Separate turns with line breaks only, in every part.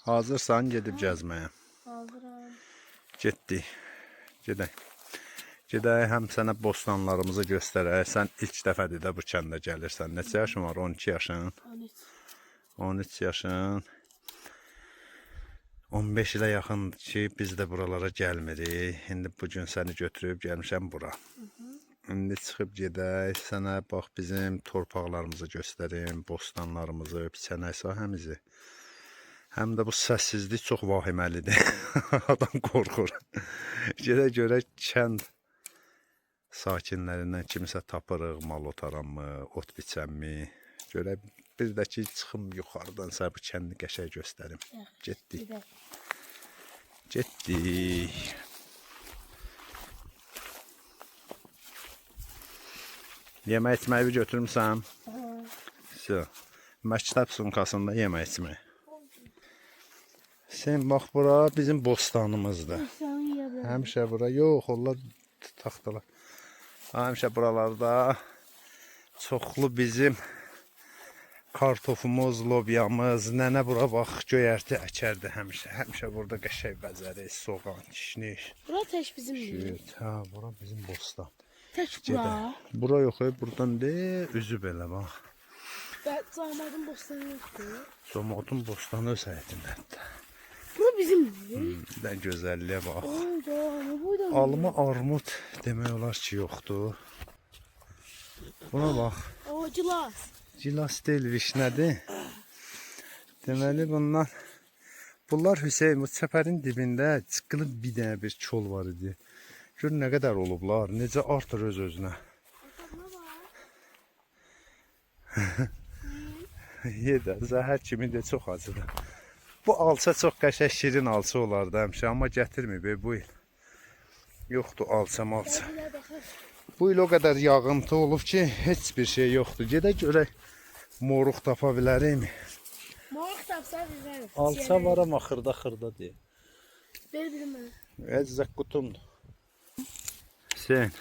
Hazırsan gedib gəzməyə.
Hazıram.
Getdik. Gedək. Gedək, həm sənə bostanlarımızı göstərək. Sən ilk dəfədir də bu kəndə gəlirsən. Neçə yaşın var? 12 yaşın?
13.
13 yaşın. 15 ilə yaxındır ki, biz də buralara gəlmirik. İndi bugün səni götürüb gəlmişəm bura. İndi çıxıb gedək, sənə bax bizim torpaqlarımızı göstərim, bostanlarımızı, biçənək sahəmizi. Həm də bu səssizlik çox vahiməlidir. Adam qorxur. Gedək görək kənd sakinlərindən kimisə tapırıq, mal otaranmı, ot biçənmi. Görək bir də ki, çıxım yuxarıdan sənə bu kəndi qəşəng göstərim. Getdik. Getdik. Yemək içməyi götürmüsən? Məktəb sumkasında yemək içmək. Sen bax, bura bizim bostanımızdır. Həmişə bura, yox, onlar taxtalar. Həmişə buralarda çoxlu bizim kartofumuz, lobyamız, nənə bura bax, göyərti əkərdi həmişə. Həmişə burada qəşəng bəzəri, soğan, kişniş.
Bura tək bizimdir.
Hə, bura bizim bostan.
Tək bura.
Bura yox, buradan de, üzü belə bax.
Və Camadın bostanı yoxdur.
Camadın bostanı öz həyətindədir.
Bura bizimdir.
Bir də gözəlliyə bax.
Burada.
Alma, armud demək olar ki, yoxdur. Buna bax.
O, gilas.
Gilas deyil, vişnədir. Deməli, bunlar Hüseyin, bu çəpərin dibində çıxılıb bir dənə bir çol var idi. Gör nə qədər olublar, necə artır öz-özünə. Yedə, zəhər kimi də çox acıdır. Bu alça çox qəşəng şirin alça olardı həmişə, amma gətirməyib bu il. Yoxdur alça malça. Bu il o qədər yağıntı olub ki, heç bir şey yoxdur. Gedək görək, moruq tapa bilərik mi?
Moruq tapsa bizərik.
Alça var amma xırda deyil.
Ver bilim mənə.
Əzzək qutumdur. Hüseyin,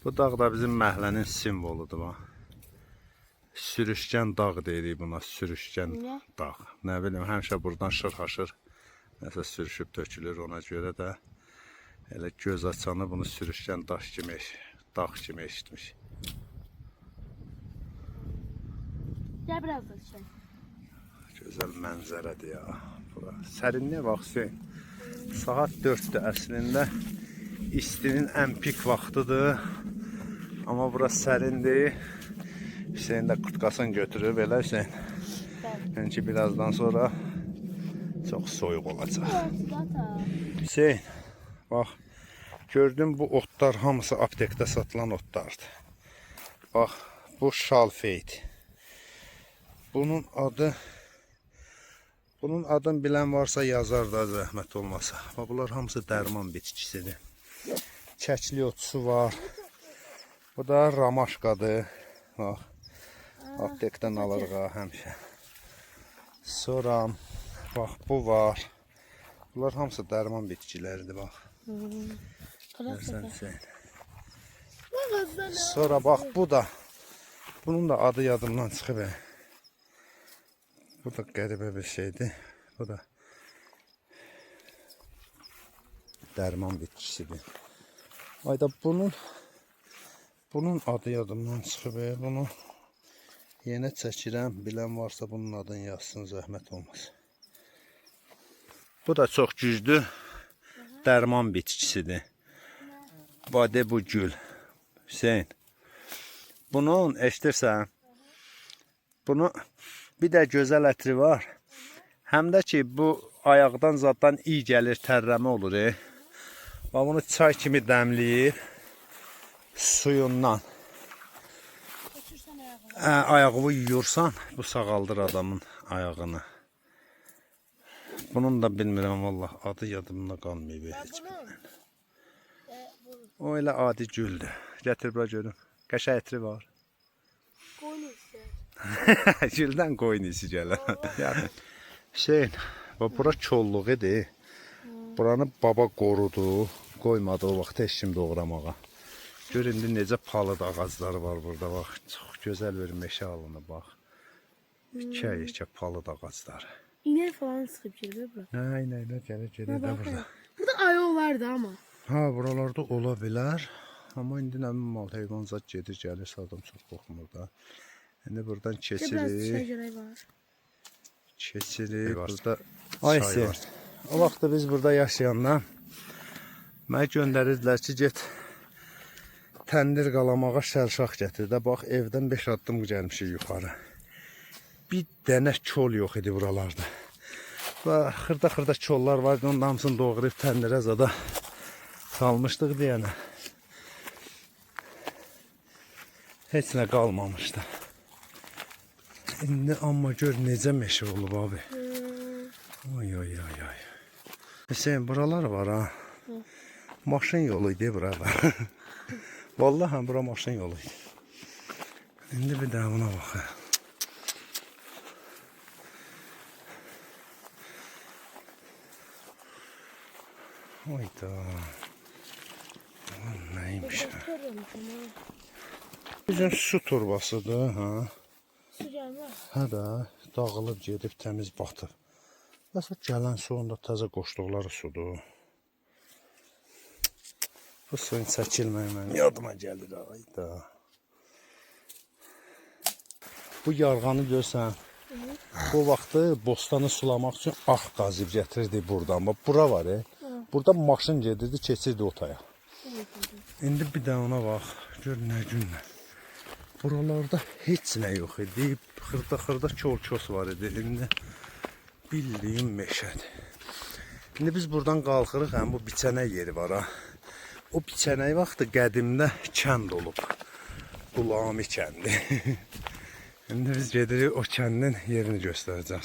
bu dağ da bizim məhəllənin simvoludur. Sürüşkən dağ deyirik buna, sürüşkən dağ. Nə bilim, həmişə buradan şırxaşır, nəsə sürüşüb tökülür, ona görə də elə göz açanı bunu sürüşkən dağ kimi eşitmiş.
Gəl biraz da düşək.
Gözəl mənzərədir ya. Sərinliyə bax Hüseyin. Saat 4-dür əslində. İstinin ən pik vaxtıdır. Amma bura sərindir. Hüseyin də kurtkasını götürüb, elə Hüseyin. Yəni ki, birazdan sonra çox soyuq olacaq. Hüseyin, bax, gördüm bu otlar hamısı aptekdə satılan otlardır. Bax, bu şalfeyd. Bunun adını bilən varsa yazar da zəhmət olmasa. Bax, bunlar hamısı dərman bitkisidir. Çəkli otsu var. Bu da ramaşqadır. Bax. Aptekdən alırıq həmişə. Sonra bax bu var. Bunlar hamısı dərman bitkiləridir bax. Sonra bax bu da. Bunun da adı yadımdan çıxıb. Bu da qəribə bir şeydir. Bu da dərman bitkisidir. Ayda bunun adı yadımdan çıxıb. Bunu yenə çəkirəm, bilən varsa bunun adını yazsın, zəhmət olmaz. Bu da çox güclü dərman bitkisidir. Badə bu gül. Hüseyin, bunun eşitirsən, bunu bir də gözəl ətri var. Həm də ki, bu ayaqdan zaddan iyi gəlir, tərləmə olur. Bunu çay kimi dəmləyib, suyundan. Ayağını yuyursan, bu sağaldır adamın ayağını. Bunun da bilmirəm, vallahi adı yadımda qalmayıb heç bir. O elə adi güldür. Gətir bura görüm. Qəşəng ətri var.
Qoyun isi.
Güldən qoyun isi gəlir. Hüseyin, bura kolluq idi. Buranı baba qorudu, qoymadı o vaxt heç kim doğramağa. Gör indi necə palıd ağacları var burada, bax. Çox gözəl bir meşə alını, bax. İki palıd ağacları.
İnek falan sıkıp geliyor bura.
Nə gəlir
Ha,
gedir də
bak,
burada.
ha. Burada ayol vardı ama.
Ha, buralarda ola bilər. Amma indi nə bilim mal heyvan zat gedir, gəlir, adam çox qorxmur da. İndi buradan
İşte biraz
keçirik.
şecerey var.
Keçirik. Burada çay var. O vaxtda biz burada yaşayandan mənə göndərirdilər ki, get təndir qalamağa şərşaq gətir də. Bax, evdən 5 addım gəlmişik yuxarı. Bir dənə kol yox idi buralarda. Və xırda kollar vardı, onun hamısını doğrayıb təndirə zada salmışdıq deyənə. Heç nə qalmamışdı. İndi amma gör necə meşə olub abi. Oy oy oy oy. Hüseyin, buralar var ha. Maşın yolu idi bura. Vallahi bura maşın yolu idi. İndi bir daha buna bax. Oyda. Neymiş? Bizim su turbasıdır ha.
Su gelmez.
Hə də, dağılıb gedib təmiz batıb. Bəs o gələn su onda təzə qoşduqları sudur. Bu suyun çəkilməyi mənim yadıma gəlir. Ayda. Bu yarğanı görsən, bu vaxtı bostanı sulamaq üçün ağ qazib gətirdi buradan. Bax, bura var. Burada maşın gedirdi, keçirdi o taya. İndi bir də ona bax, gör nə günlər. Buralarda heç nə yox idi. Xırda kol-kos var idi. İndi bildiyim meşədir. İndi biz buradan qalxırıq, həm bu biçənək yeri var ha. O biçənək vaxtı qədimdə kənd olub. Qulami kəndi. İndi biz gedirik o kəndin yerini göstərəcəm.